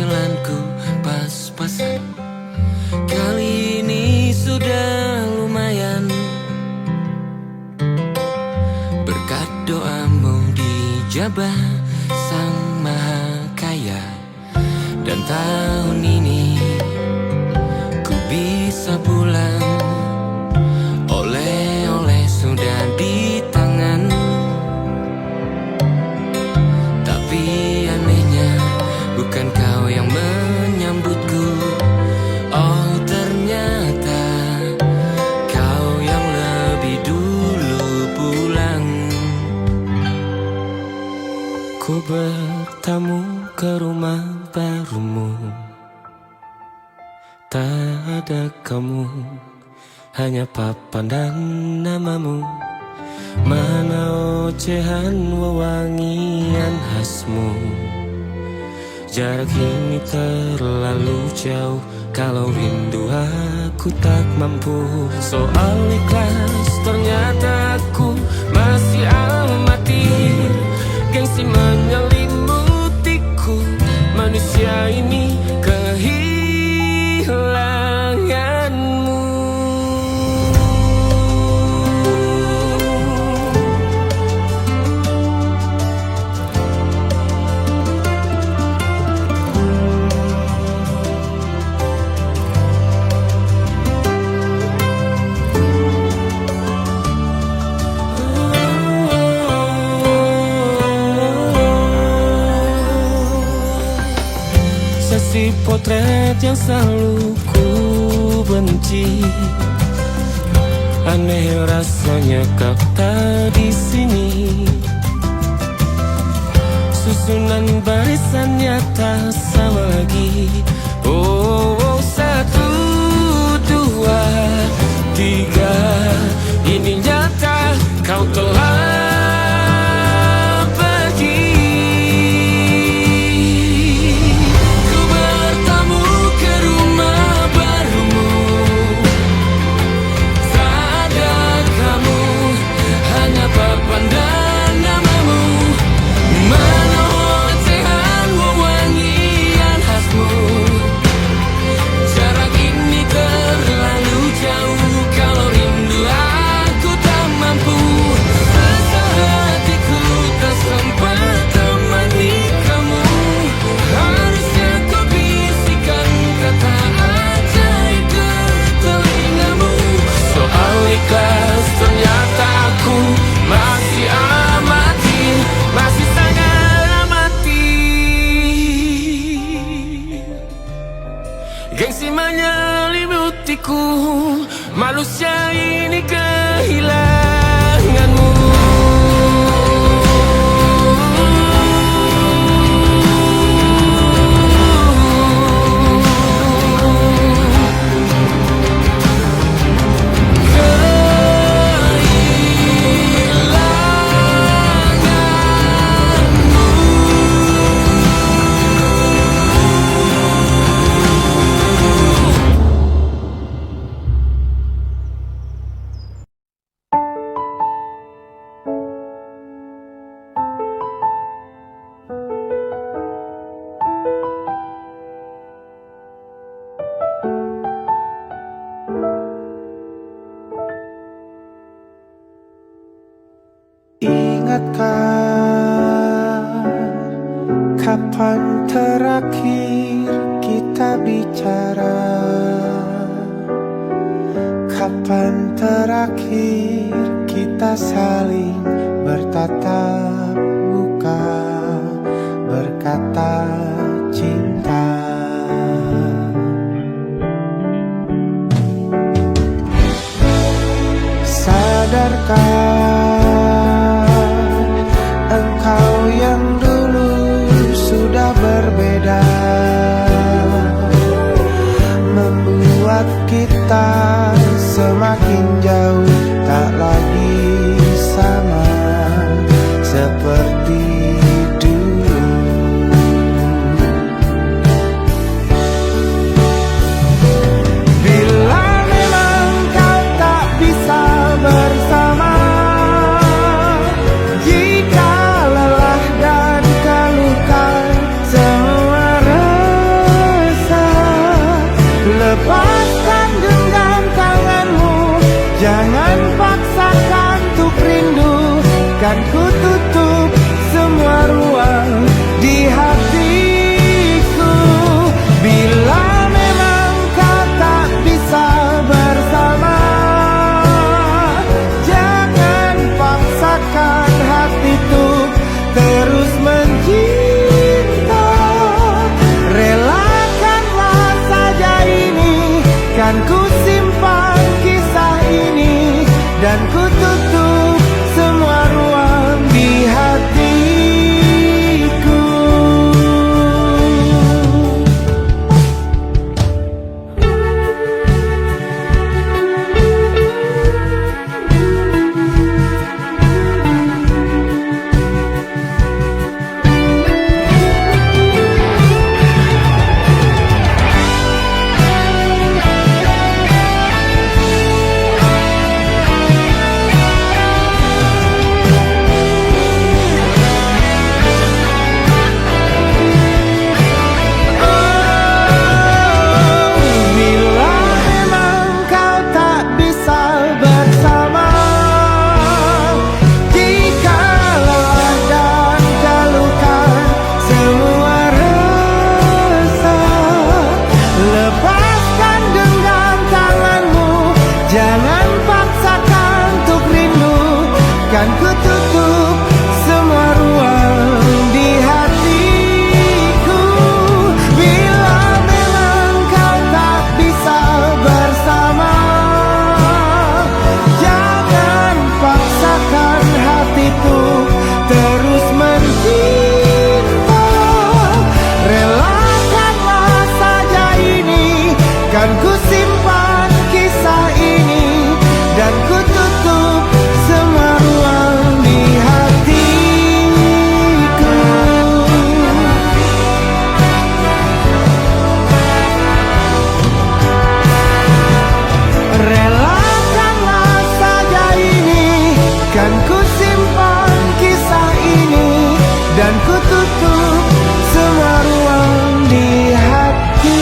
penampilanku pas-pasan. Kali ini sudah lumayan, berkat doamu dijabah Sang Maha Kaya. Dan tahun ini ku bisa pulang, oleh-oleh sudah di tangan. Tapi anehnya bukan kau yang menyambutku. Oh, ternyata kau yang lebih dulu pulang. Ku bertamu ke rumah barumu, tak ada kamu, hanya papan dan namamu. Mana ocehan wewangian khasmu. Jarak ini terlalu jauh, kalau rindu aku tak mampu. Soal ikhlas ternyata aku masih amati. Gengsi menyelimutiku, manusia ini kehilanganmu. Si potret yang selalu ku benci, aneh rasanya kau tak di sini. Susunan barisannya tak sama lagi. Oh, oh, 1, 2, 3, ini nyata kau telah gengsi menyelimutiku, manusia ini kehilanganmu. Ingatkah kapan terakhir kita bicara? Kapan terakhir kita saling bertatap muka, berkata cinta? Sadarkah engkau yang dulu sudah berbeda, membuat kita semakin jauh, tak lagi sama seperti dulu. Bila memang kau tak bisa bersama, jika lelah dan keluhkan semua tutup semua ruang di hatiku. Bila memang kau tak bisa bersama, jangan paksakan hati tuh terus mencinta. Relakanlah saja ini, kan ku simpan kisah ini, dan ku tutup semua ruang di hatiku. Jangan paksakan untuk rindu, kan ku tutup semua ruang di hatiku. Bila memang kau tak bisa bersama, jangan paksakan hatiku terus mencinta. Relakanlah saja ini, kan ku simpan kisah ini, dan ku tutup semua ruang di hatiku. Relakanlah saja ini, kan ku simpan kisah ini, dan ku tutup semua ruang di hatiku.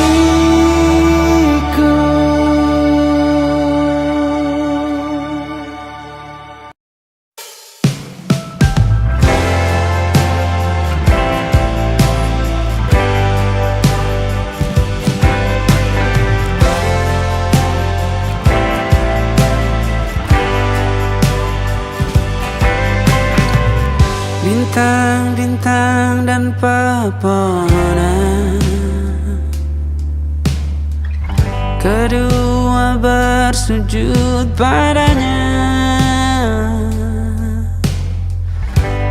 Bintang-bintang dan pepohonan, kedua bersujud padanya.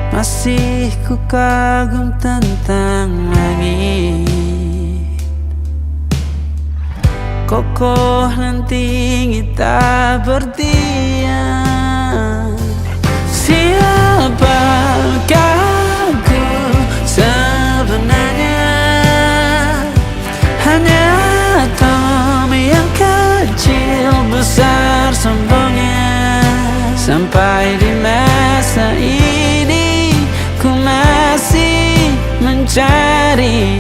Masih ku kagum tentang langit, kokoh dan tinggi tak berdiam. Siapakah aku sebenarnya? Hanya Tommy yang kecil besar sombongnya. Sampai di masa ini ku masih mencari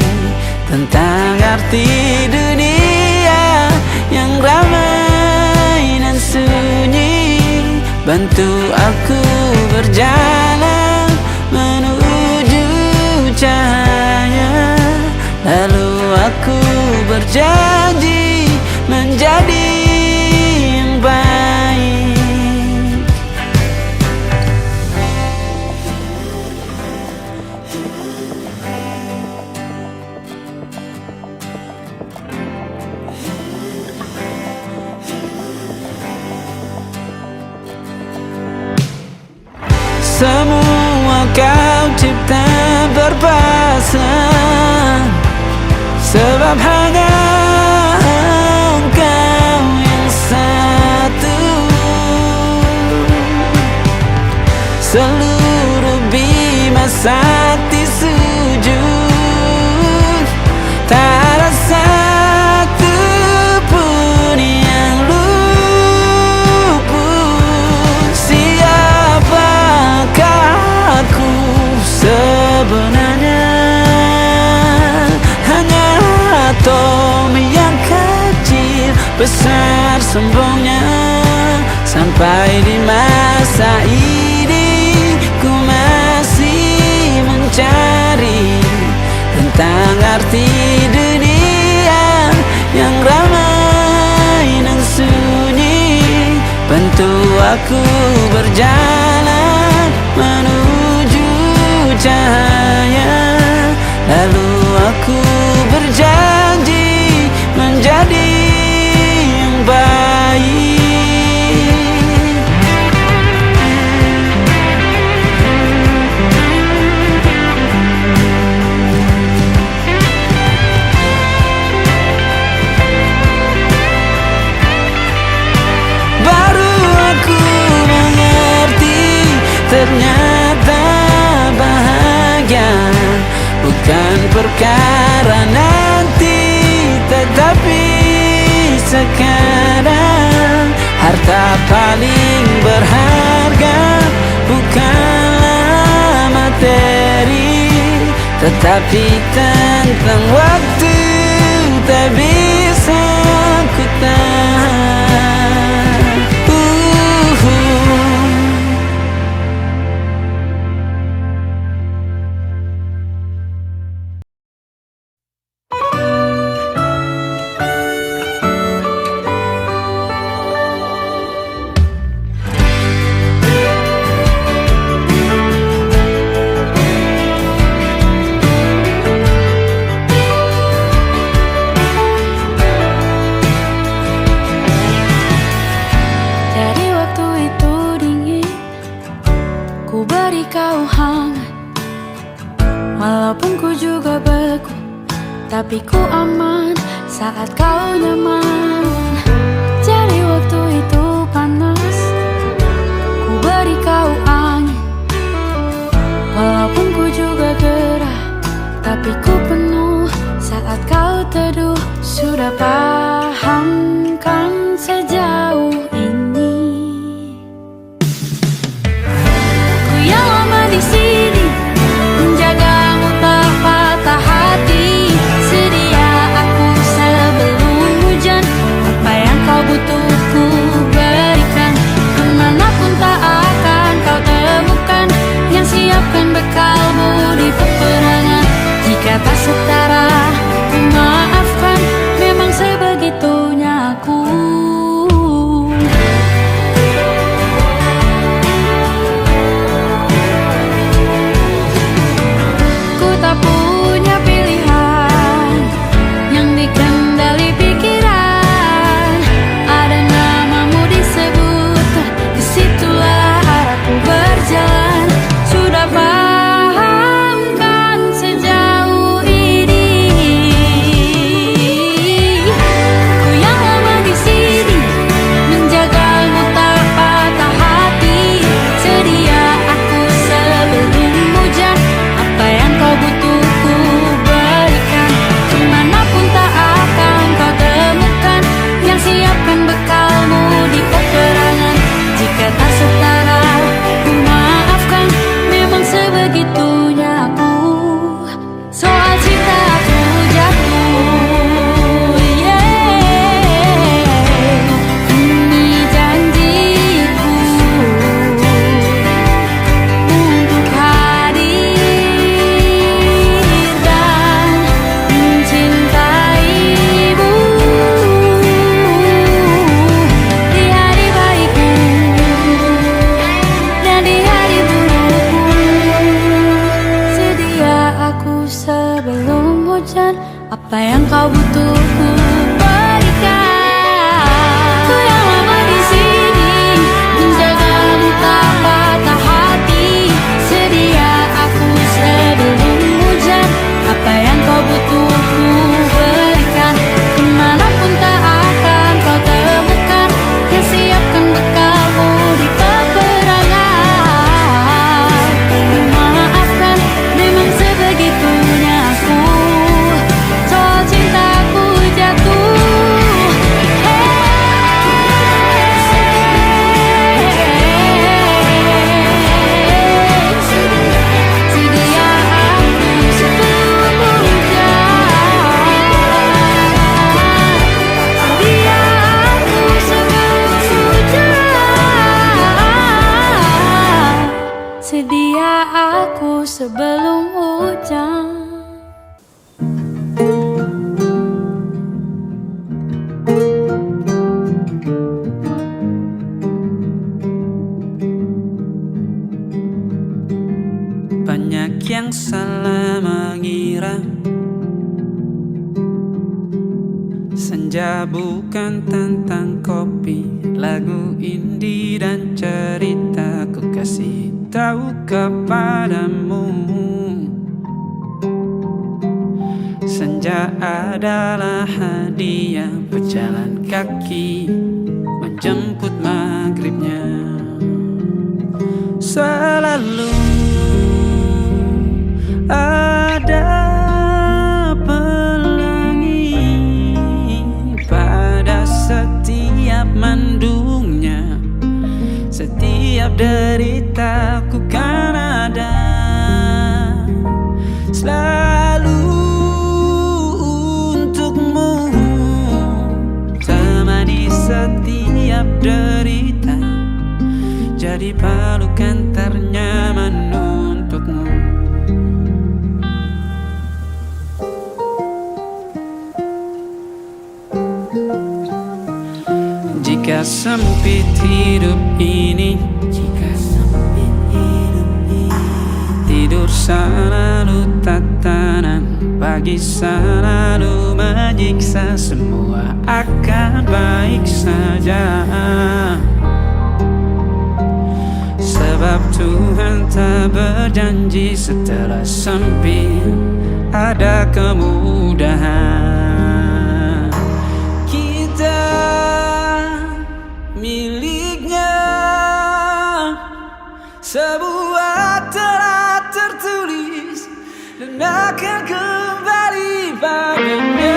tentang arti dunia yang ramai dan sunyi. Bantu aku berjalan menuju cahaya, lalu aku berjanji menjadi yang baik. Semua kau cipta berpasang, sebab hanya engkau yang satu. Seluruh bima sakti sujud, tak ada satu pun yang luput. Siapakah aku sebenarnya? Hanya Tommy yang kecil besar sombongnya. Sampai di masa ini ku masih tentang arti dunia yang ramai dan sunyi. Bantu aku berjalan menuju cahaya, lalu aku berjanji menjadi yang baik. Baru aku mengerti, ternyata bahagia bukan perkara nanti, tetapi sekarang. Harta paling berharga bukanlah materi, tetapi tentang waktu tak bisa ku tahan. Tapi ku aman saat kau nyaman. Jadi waktu itu panas, ku beri kau angin. Walaupun ku juga gerah, tapi ku penuh saat kau teduh. Sudah paham kan sejauh ini? Ku yang lama di sini menjagamu tak patah hati. Butuhku berikan, kemanapun tak akan kau temukan yang siapkan bekalmu di peperangan. Jika tak setara, ku maafkan, memang sebegitunya aku. Ku tak punya pilihan yang dikendali pikiran. Apa yang kau butuh ku berikan. Ku yang lama di sini menjagamu tak patah hati. Sedia aku sebelum hujan. Apa yang kau butuh ku berikan. Kemanapun tak akan kau temukan yang siapkan bekalmu di peperangan. Maafkan, memang sebegitunya aku. Cintaku jatuh, sedia aku sebelum hujan. Sedia aku sebelum hujan. Sedia aku sebelum hujan. banyak yang salah mengira senja bukan tentang kopi, lagu indie dan cerita ku kasih tahu kepadamu. Senja adalah hadiah pejalan kaki menjemput maghribnya. Selalu ada pelangi pada setiap mendungnya. Setiap deritaku kan ada selalu untukmu, temani setiap derita, jadi pelukan ternyaman untukmu. Jika sempit hidup ini, tidur selalu tatanan, pagi selalu menyiksa, semua akan baik saja. Sebab Tuhan tak berjanji setelah sempit ada kemudahan. Kita miliknya, sebuah telah tertulis dan akan kembali padanya.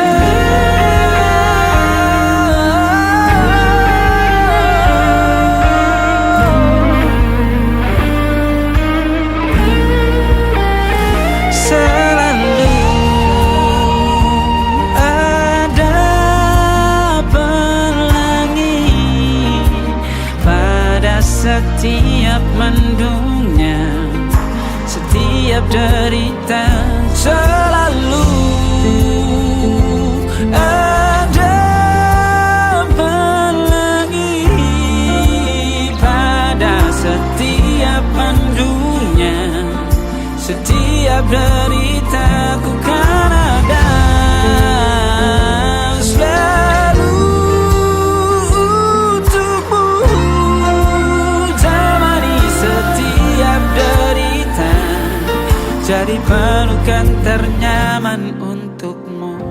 Setiap mendungnya, setiap derita, selalu ada pelangi pada setiap mendungnya. Setiap derita ku kan ada jadi pelukan ternyaman untukmu.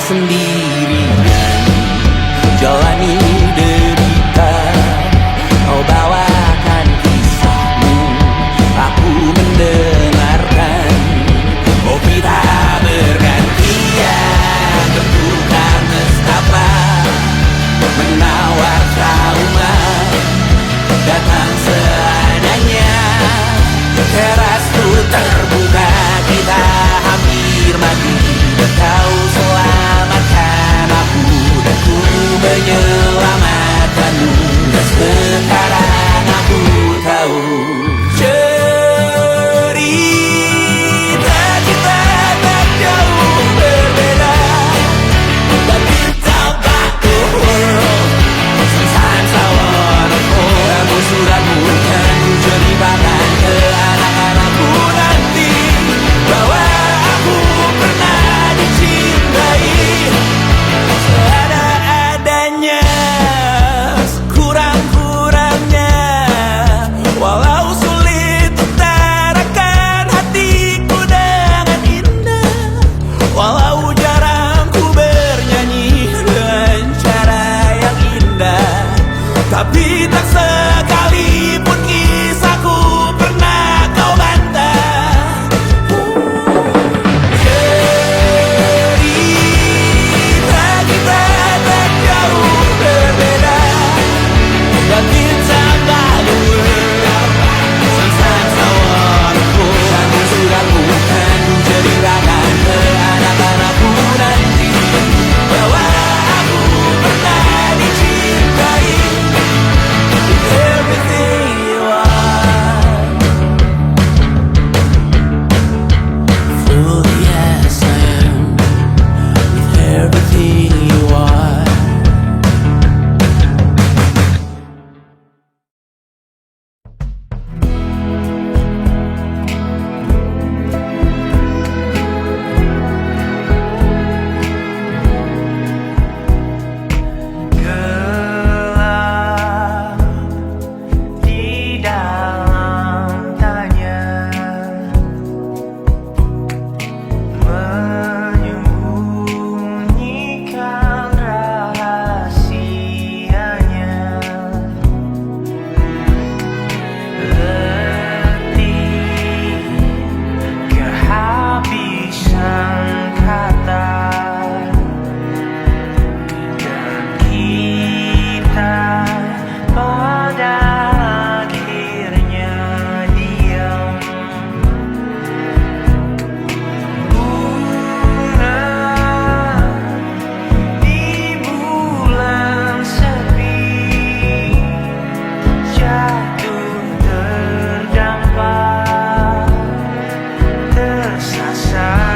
Sendirian jalani derita, kau bawakan kisahmu, aku mendengar. air mati dan kau selamatkan aku dan ku menyelamatkanmu. Dan sekarang aku tahu cerita kita tak jauh berbeda, but it's about the world. Sometimes I wanna call. Namun suratmu kan ku ceritakan ke anak-anakku nanti bahwa aku pernah dicintai seada-adanya, sekurang-kurangnya. Walau sulit utarakan hatiku dengan indah, walau jarang ku bernyanyi dengan cara yang indah, tapi tak sekalipun kisahku pernah kau bantah. Cerita kita tak jauh berbeda, but it's about the world. Sometimes I wanna call. Namun suratmu kan ku ceritakan ke anak-anakku nanti bahwa aku pernah dicintai. It's everything you are. Fully as I am, with everything you are. Gelap di dalam tanya, menyembunyikan rahasianya. Letih, kehabisan kata, dan kita pada akhirnya diam. Bunga di bulan sepi jatuh terdampak, tersasar.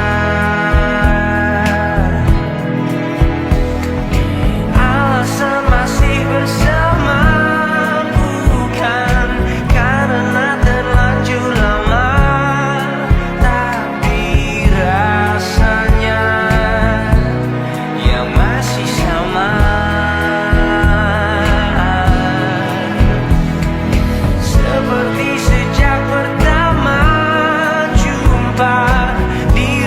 Alasan masih bersama bukan karena terlanjur lama, tapi rasanya yang masih sama. Seperti sejak pertama jumpa di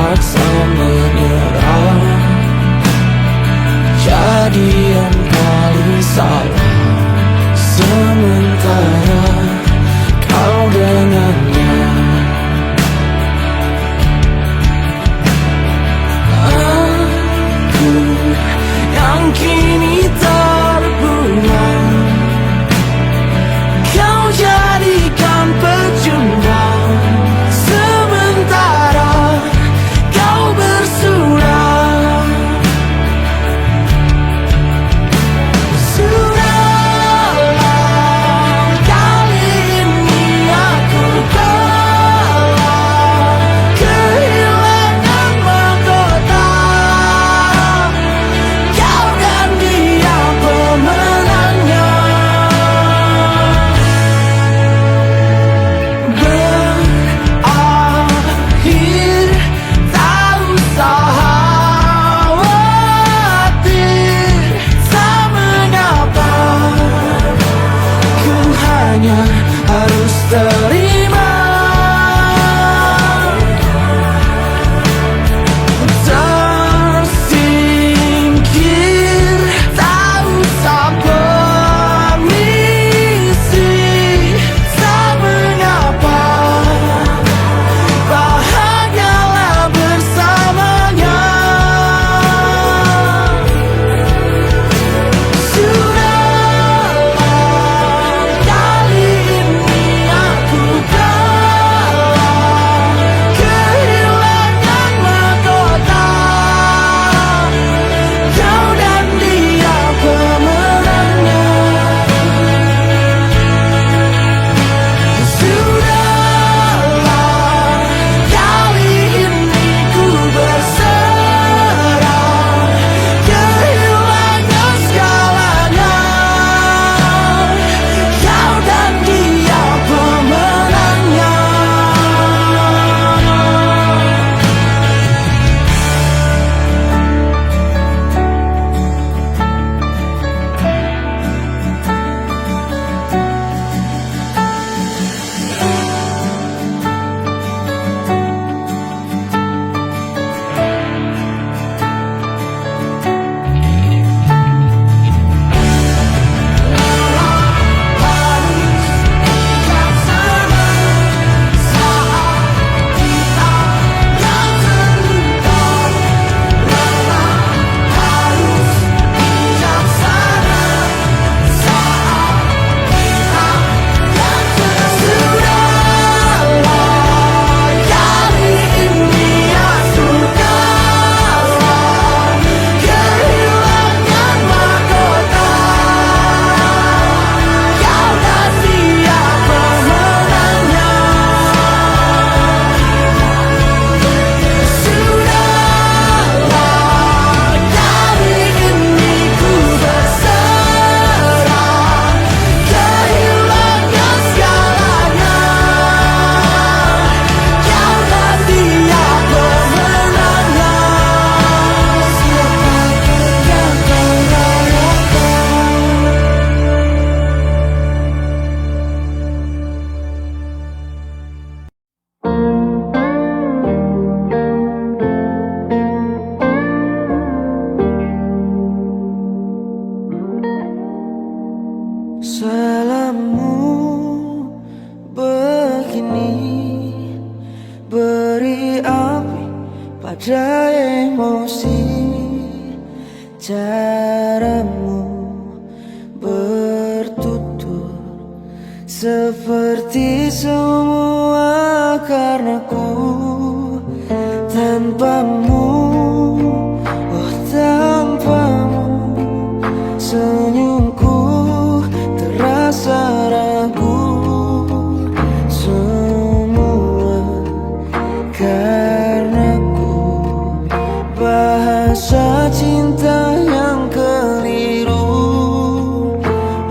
terpaksa menyerah. Jadian paling salah, sementara kau dengannya. Aku yang kini terbunga, kau jadikan pecundang, sementara kau bersurah. Sudahlah, kali ini aku kalah, kehilangan mahkota. Kau dan dia pemenangnya. Berakhir, tak usah khawatir, tak mengapa. Ku hanya harus terima. Tersingkir, tak usah permisi, tak mengapa. Bahagialah bersamanya. Sudahlah, kali ini aku kalah, kehilangan mahkota. Kau dan dia pemenangnya. Sudahlah, kali ini ku berserah, kehilangan segalanya. Kau dan dia pemenangnya. Salahmu begini, beri api pada emosi. Caramu bertutur seperti semua karenaku. Tanpamu, oh tanpamu, senyumku terasa ragu. Semua karenaku, bahasa cinta yang keliru.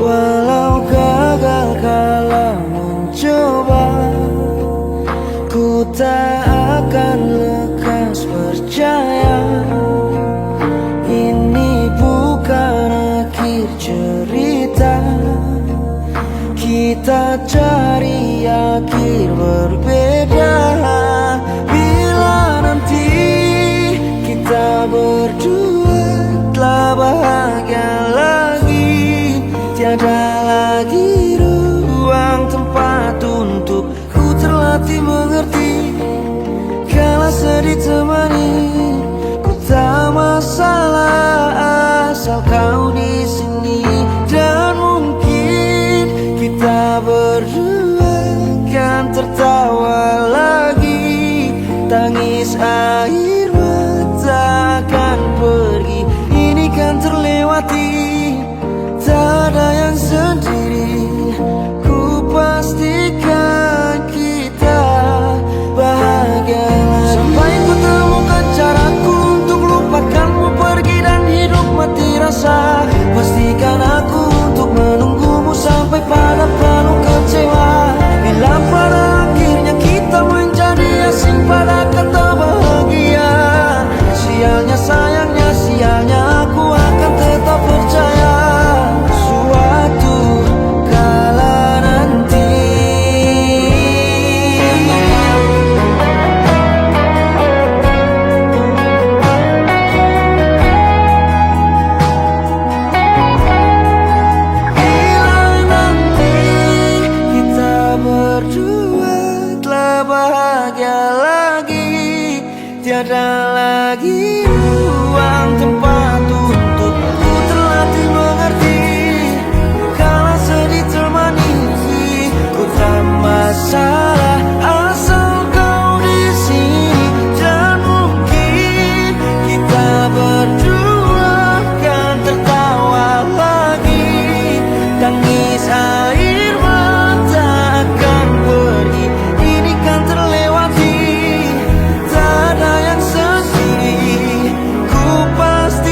Walau gagal kala mencoba, ku tak akan lekas percaya. Ini bukan akhir cerita, kita cari akhir berbeda. Bila nanti berdua kan tertawa lagi, tangis air mata akan pergi, ini kan terlewati. Tak ada yang sendiri, ku pastikan kita bahagia lagi. Sampai ku temukan caraku untuk lupakanmu pergi dan hidup mati rasa. Pastikan aku untuk menunggumu sampai pada penuh kecewa. Bila pada akhirnya kita menjadi asing pada kata bahagia, sialnya sayangnya sialnya aku akan tetap percaya. Suatu kala nanti berdua telah bahagia lagi, tiada lagi ruang tempat untuk ku terlatih mengerti. Kala sedih termanisi, ku tak masalah asal kau di sini. Dan mungkin kita berdua kan tertawa lagi, tangis air mata akan pergi, ini kan terlewati. Tak ada yang sendiri, ku pasti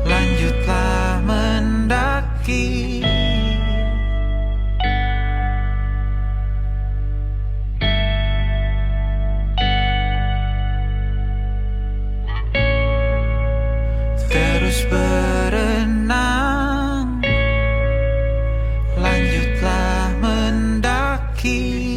lanjutlah mendaki. Terus berenang, lanjutlah mendaki.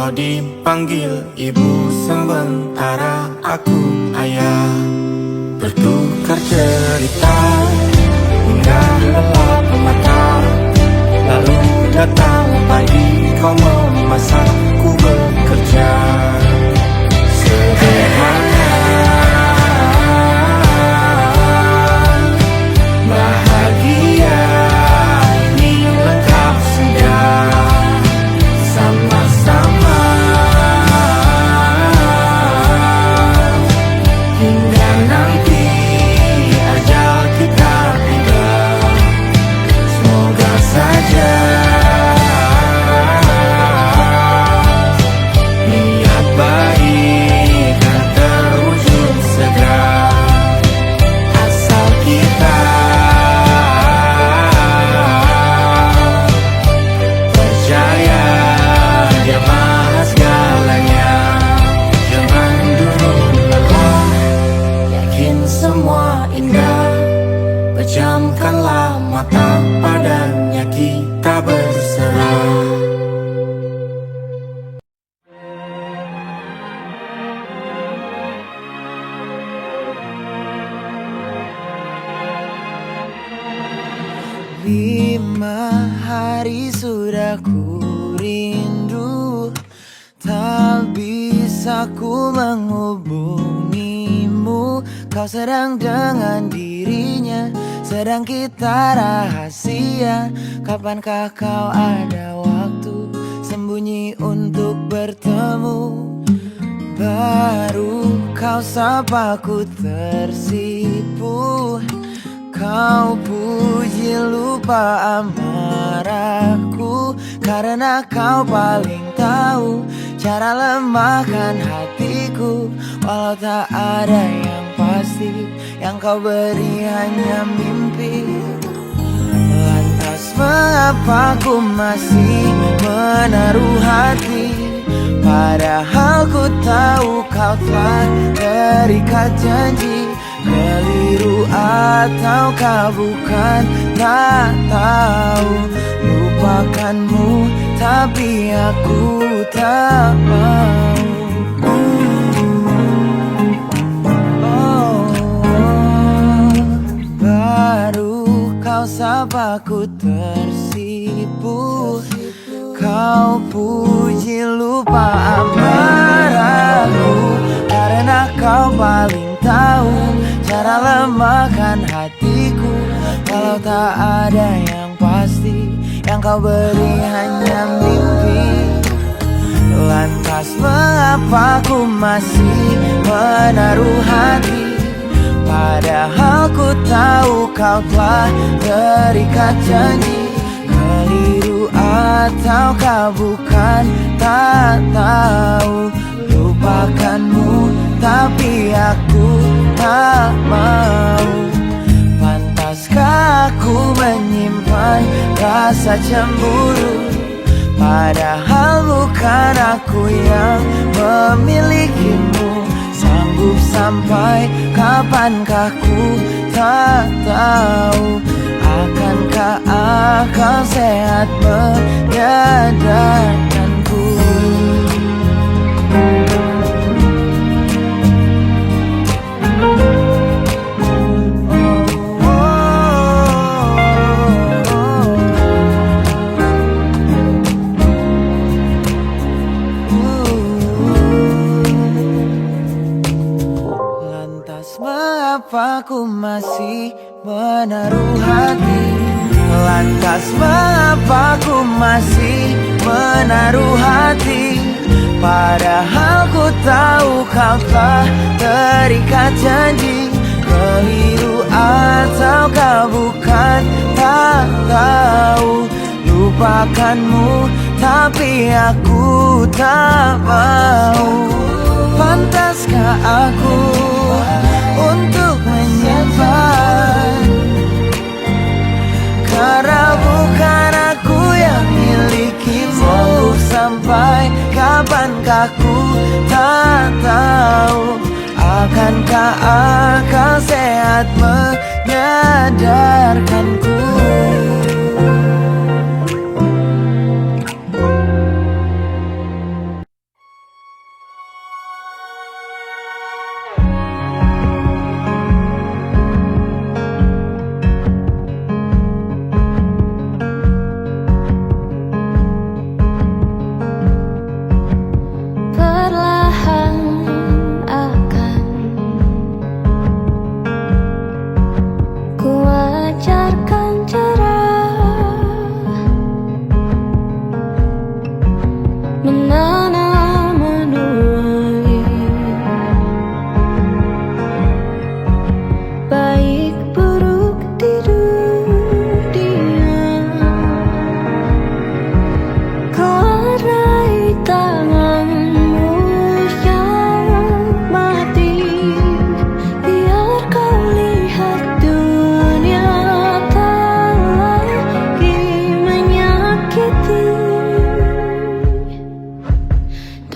kau dipanggil ibu, sementara aku ayah. Bertukar cerita hingga lelap mata, lalu datang pagi kau memasak, ku bekerja. Sederhana, bahagia ini lengkap sudah sama-sama, hingga nanti ajal kita tiba. Semoga saja niat baik kan terwujud segera, asal kita percaya Dia maha segalanya. Jangan dulu lelah, yakin semua indah. Pejamkanlah mata, padanya kita berserah. Lima hari sudah ku rindu, tak bisa ku menghubungimu. Kau sedang dengan dirinya, sedang kita rahasia. Kapankah kau ada waktu sembunyi untuk bertemu? Baru kau sapa ku tersipu. Kau puji lupa amarahku, karena kau paling tahu cara lemahkan hatiku. Walau tak ada yang pasti, yang kau beri hanya mimpi. Lantas mengapa ku masih menaruh hati, padahal ku tahu kau telah terikat janji. Keliru ataukah bukan, tak tahu. Lupakanmu tapi aku tak mau. Baru kau sapa ku tersipu. Kau puji lupa amarahku, karena kau paling tahu cara lemahkan hatiku. Walau tak ada yang pasti, yang kau beri hanya mimpi. Lantas mengapa ku masih menaruh hati, padahal ku tahu kau telah terikat janji. Keliru ataukah bukan, tak tahu. Lupakanmu tapi aku tak mau. Pantaskah aku menyimpan rasa cemburu, padahal bukan aku yang memilikimu. Sanggup sampai kapankah ku tak tahu. Akankah akal sehat menyadarkanku? Lantas mengapa ku masih menaruh hati? Lantas mengapa ku masih menaruh hati? Padahal ku tahu kau telah terikat janji. Keliru ataukah bukan, tak tahu. Lupakanmu tapi aku tak mau. Pantaskah aku untuk menyimpan, karena bukan aku yang milikimu. Sampai kapankah ku tak tahu. Akankah akal sehat menyadarkanku?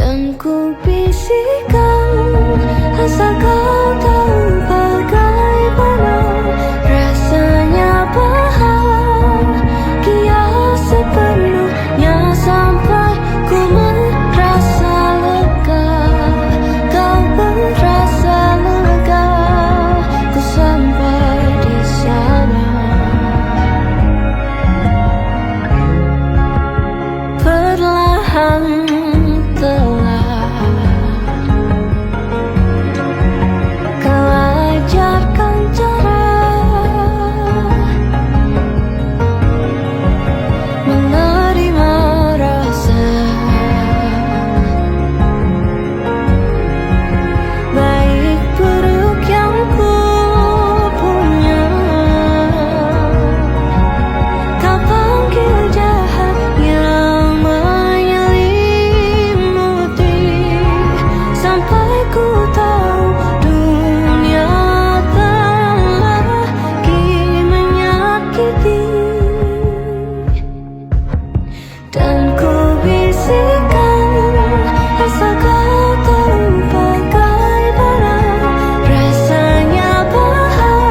Dan ku bisikan asal kau tahu bagaimana rasanya bahagia sepenuhnya sampai ku merasa lega. Kau merasa lega, ku sampai di sana. Perlahan telah kau ajarkan cara menerima rasa, baik buruk yang ku punya. Kau panggil jahat yang menyelimuti sampai ku tahu dunia telah menyakiti. Dan ku bisikan asal kau tahu bagaimana rasanya bahagia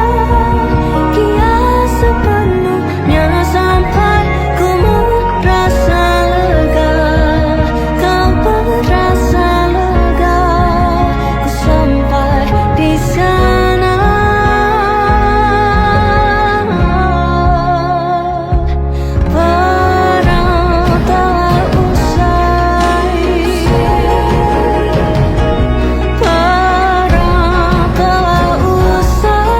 sepenuhnya sampai ku merasa lega. Kau merasa lega, ku sampai di sana. Perang telah usai, perang telah usai.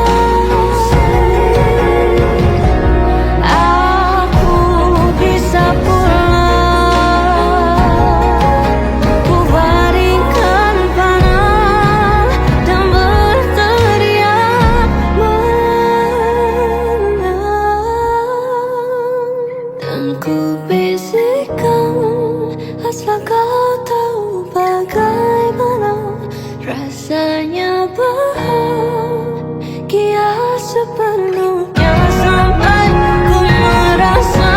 Aku bisa pulang, ku baringkan panah dan berteriak menang. Dan ku bisikan asal kau tahu bagaimana rasanya bahagia sepenuhnya sampai ku merasa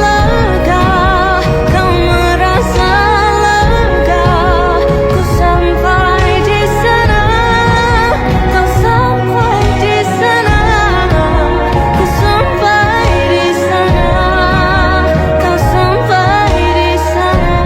lega. Kau merasa lega, ku sampai di sana. Kau sampai di sana, ku sampai di sana. Kau sampai di sana.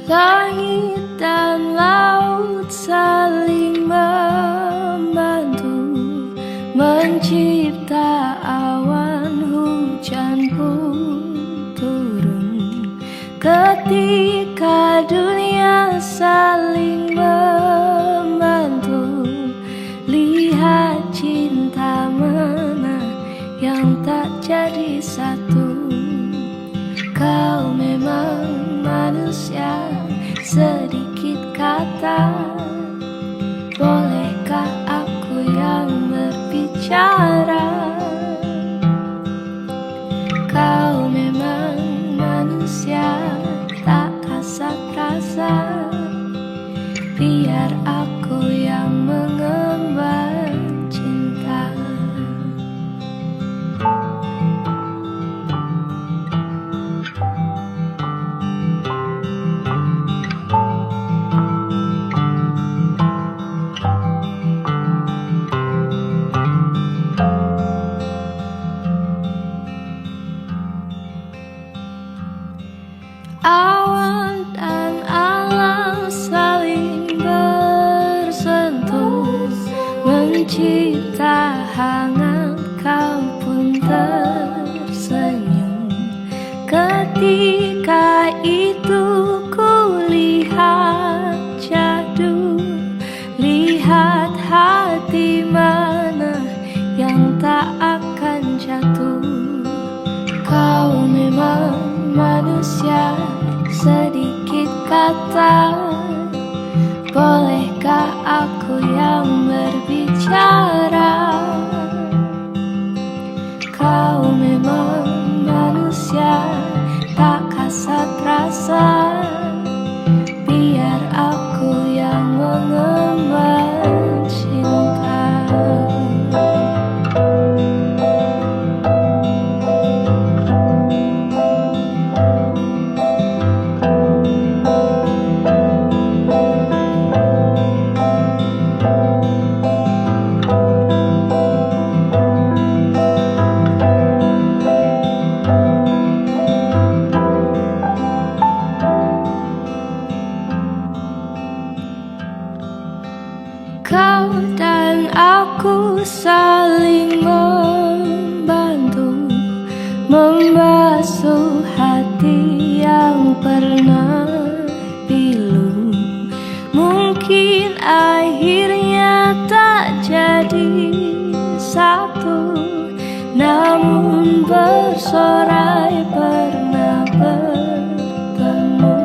Langit dan laut saling membantu mencipta awan, hujan pun turun. Ketika dunia saling membantu, lihat cinta mana yang tak jadi satu. Kau memang manusia, sedikit kata. Bolehkah aku yang berbicara? Kau memang manusia, tak kasat rasa. Biar aku yang mengemban cinta. Awan dan alam saling sedikit kata. Bolehkah aku yang berbicara? Kau memang manusia tak kasat rasa. Biar aku yang mengemban cinta. Kau dan aku saling membantu, membasuh hati yang pernah pilu. Mungkin akhirnya tak jadi satu, namun bersorai pernah bertemu.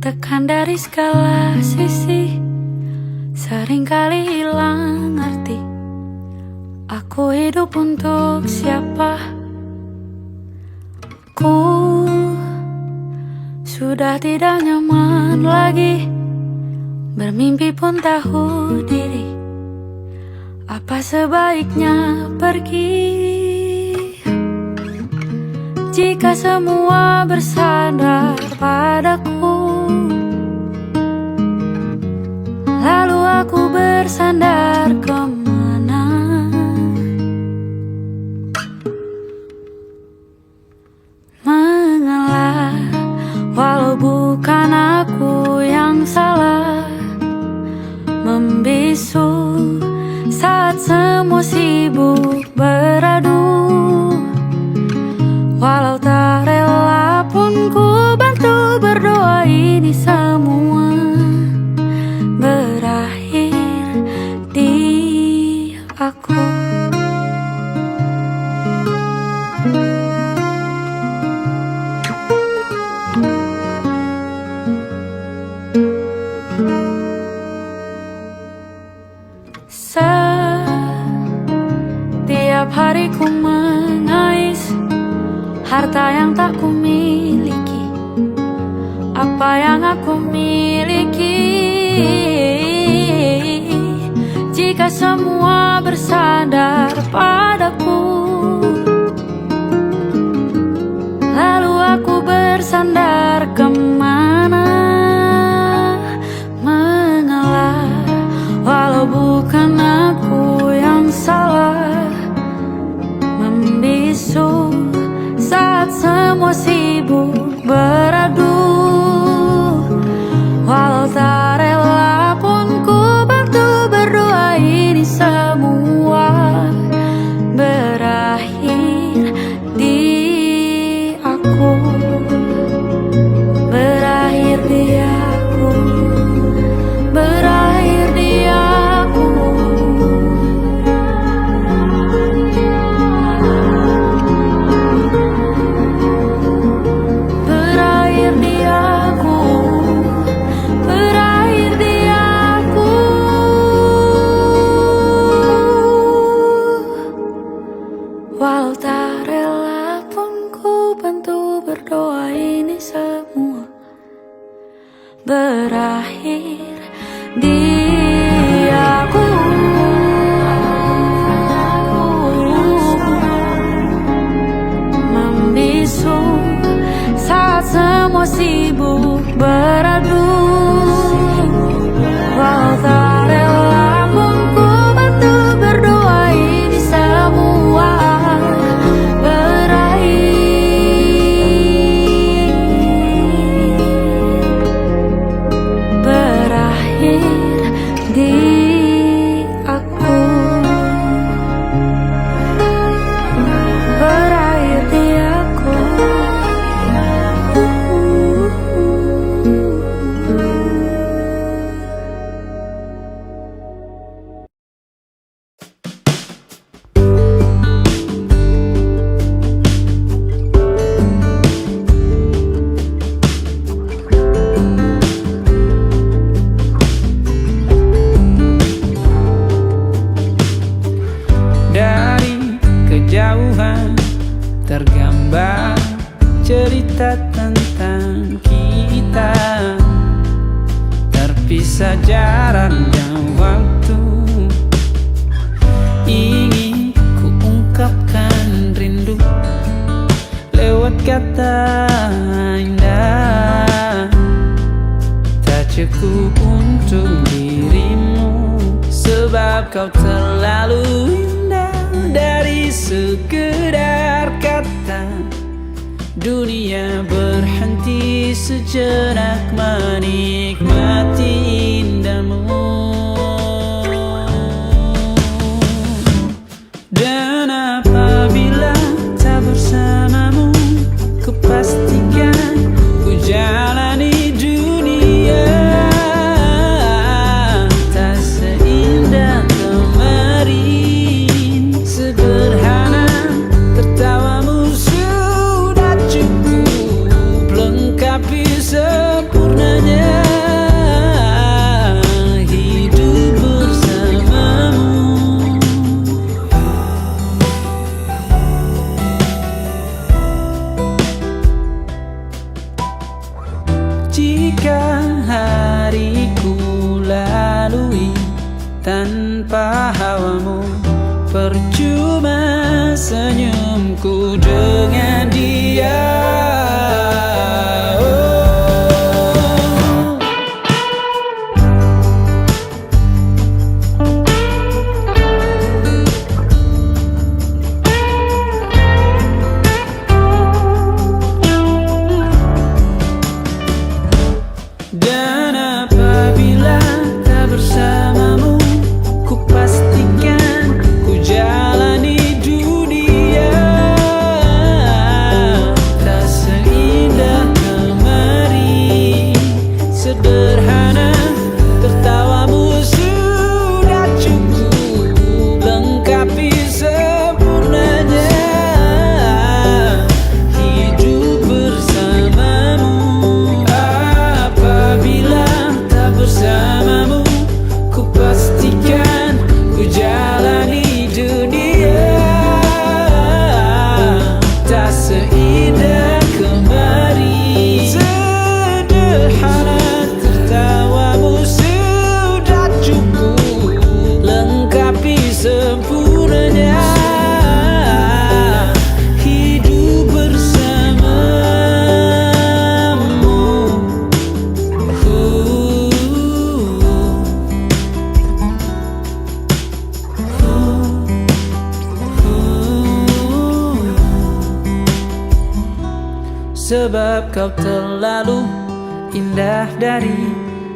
Ditekan dari segala sisi, seringkali hilang arti. Aku hidup untuk siapa? Ku sudah tidak nyaman lagi, bermimpi pun tahu diri. Apa sebaiknya pergi? Jika semua bersandar padaku, lalu aku bersandar kemana? Mengalah, walau bukan aku yang salah. Membisu saat semua sibuk beradu. Walau tak rela pun ku bantu berdoa ini semua berakhir di aku. Setiap hari ku mengais harta yang tak ku miliki. Apa yang aku miliki? Jika semua bersandar padaku, lalu aku bersandar kemana? Mengalah, walau bukan aku yang salah. Membisu saat semua sibuk beradu. Walau tak rela pun ku bantu berdoa ini semua berakhir di aku. di aku. Membisu saat semua sibuk beradu. Walau tak rela pun ku bantu berdoa ini semua berakhir di aku. Berakhir di aku. Dari kejauhan tergambar cerita tentang kita, terpisah jarak dan waktu. Ingin ku ungkapkan rindu lewat kata indah, tak cukup untuk dirimu, sebab kau terlalu indah. Dari sekedar kata, dunia berhenti sejenak menikmati indahmu. Dan apabila tak bersamamu, ku pastikan ku jalani dunia tak seindah kemarin. Sederhana, tertawamu sudah cukup lengkapi sempurnanya hidup bersamamu. Jika hariku lalui tanpa hawamu, percuma senyumku dengan dia. Dan apabila tak bersamamu, ku pastikan ku jalani dunia tak seindah kemarin. Sederhana, tertawamu sudah cukup lengkapi sempurnanya hidup bersamamu. Apabila tak bersamamu, ku pastikan ku jalani dunia tak seindah kemarin. Sederhana, tertawamu sudah cukup lengkapi sempurnanya hidup bersamamu. Sebab kau terlalu indah dari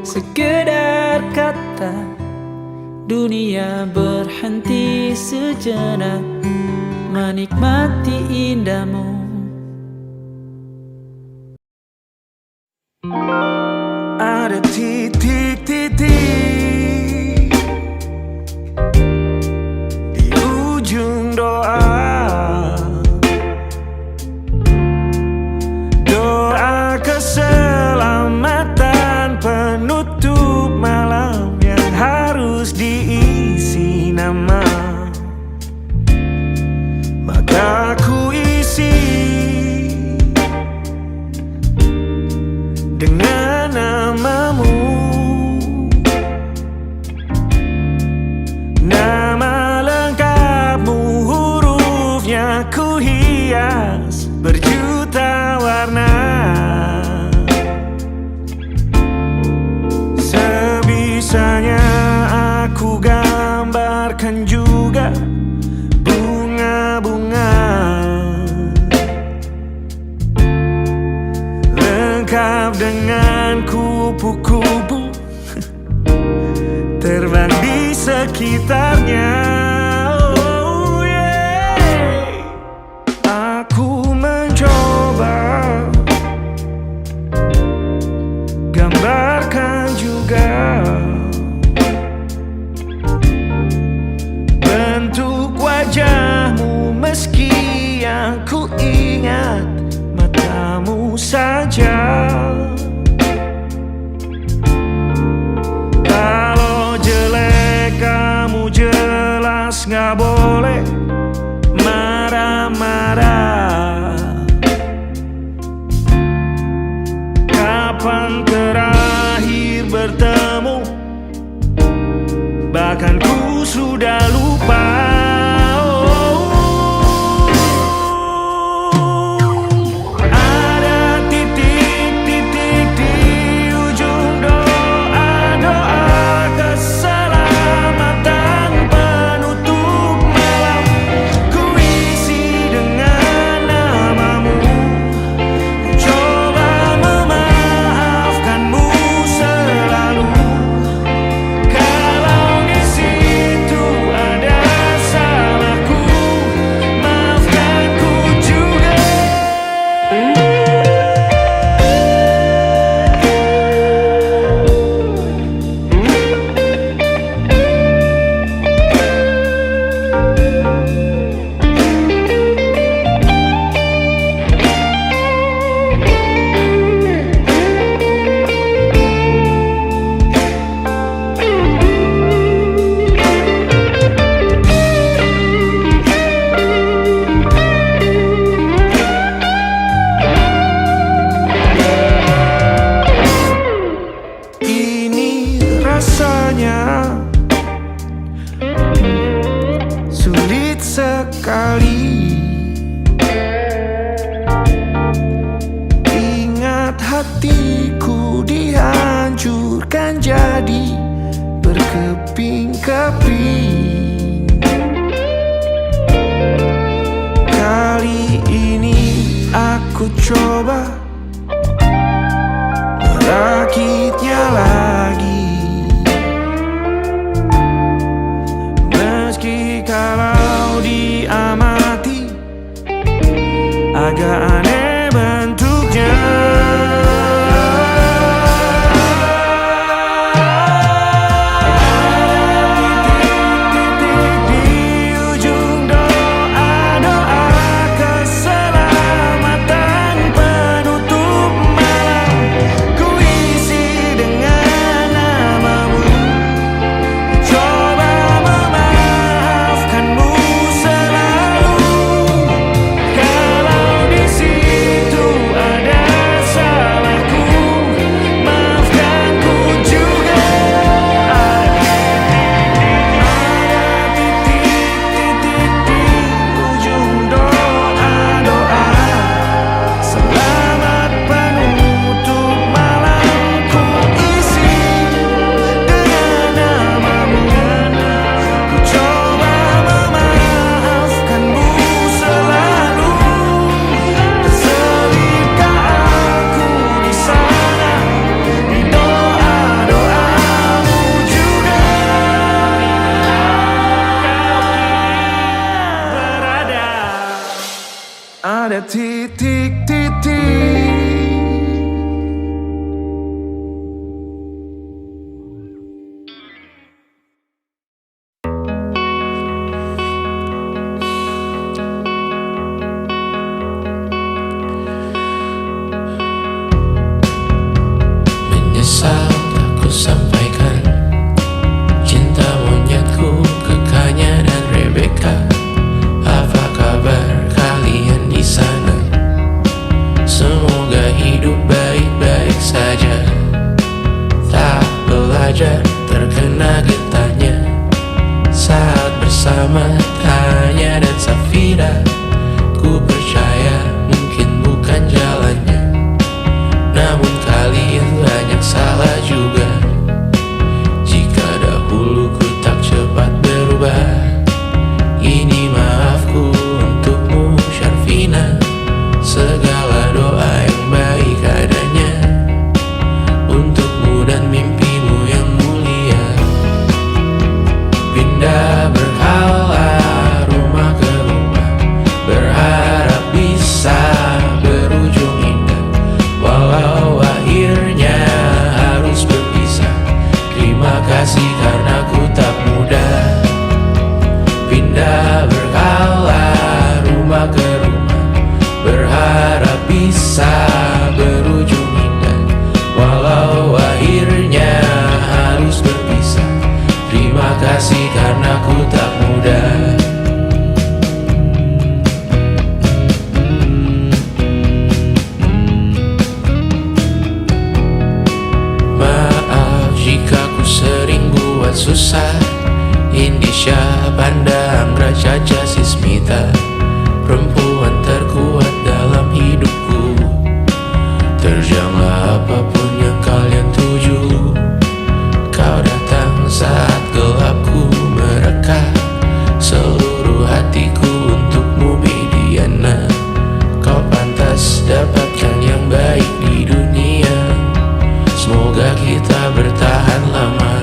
sekedar kata, dunia berhenti sejenak menikmati indahmu. Ada titik-titik di ujung doa, doa keselamatan penutup malam yang harus diisi nama. Maka ku isi berjuta warna. Sebisanya aku gambarkan juga bunga-bunga, lengkap dengan kupu-kupu terbang di sekitarnya. Oh yeah. Aku mencoba gambarkan juga bentuk wajahmu, meski yang ku ingat matamu saja. Kalau jelek kamu jelas gak boleh marah-marah. Kapan terakhir bertemu, bahkan ku sudah lupa. Rasanya sulit sekali ingat hatiku dihancurkan jadi berkeping-keping. Kali ini aku coba merakitnya lagi. Meski kalau diamati agak aneh bentuknya. Titik-titik di ujung doa-doa keselamatan penutup malam, ku isi dengan namamu. Coba memaafkanmu selalu. Kalau di situ ada salahku, maafkanku juga. Ada titik-titik di ujung doa-doa, selamat penutup malam, ku isi dengan namamu. Ku coba memaafkanmu selalu. Terselipkah aku di sana, di doa-doamu juga. Berada, ada titik-titik. Menyesal tak ku sampaikan cinta monyetku ke Kanya dan Rebecca. Apa kabar kalian di sana? Semoga hidup baik-baik saja. Tak belajar terkena getahnya saat bersama Tanya dan Safira. Ku percaya mungkin susah. Indisha pandang Raja Jasismita, perempuan terkuat dalam hidupku. Terjanglah apapun yang kalian tuju. Kau datang saat gelapku mereka seluruh hatiku untukmu Mediana. Kau pantas dapatkan yang baik di dunia. Semoga kita bertahan lama.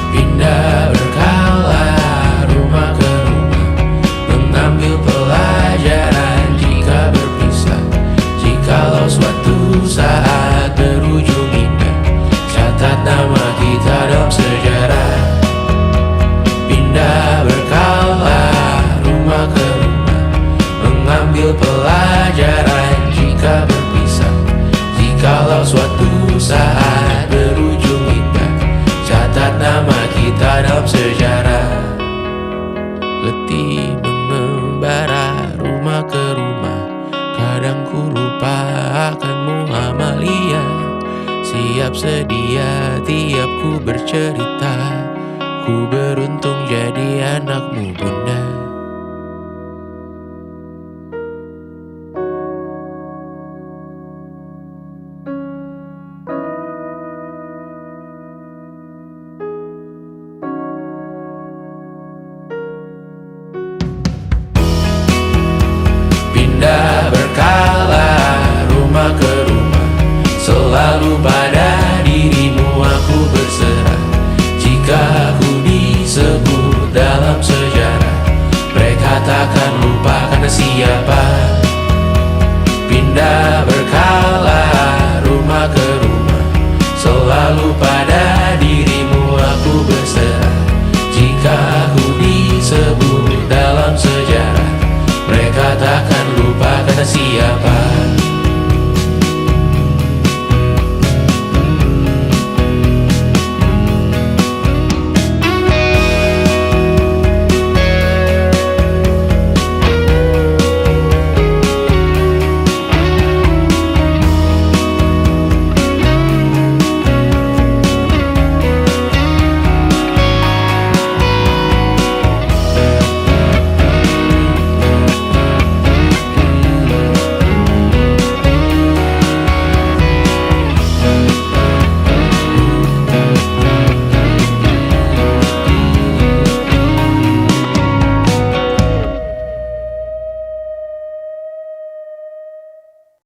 Pindah berkala rumah ke rumah, mengambil pelajaran jika berpisah. Jikalau suatu saat berujung indah, catat nama kita dalam sejarah. Pindah berkala rumah ke rumah, mengambil pelajaran jika berpisah. Jikalau suatu saat berujung indah, catat nama kita dalam sejarah. Letih mengembara rumah ke rumah, kadang ku lupa akanmu Amalia. Siap sedia tiap ku bercerita, ku beruntung jadi anakmu bunda.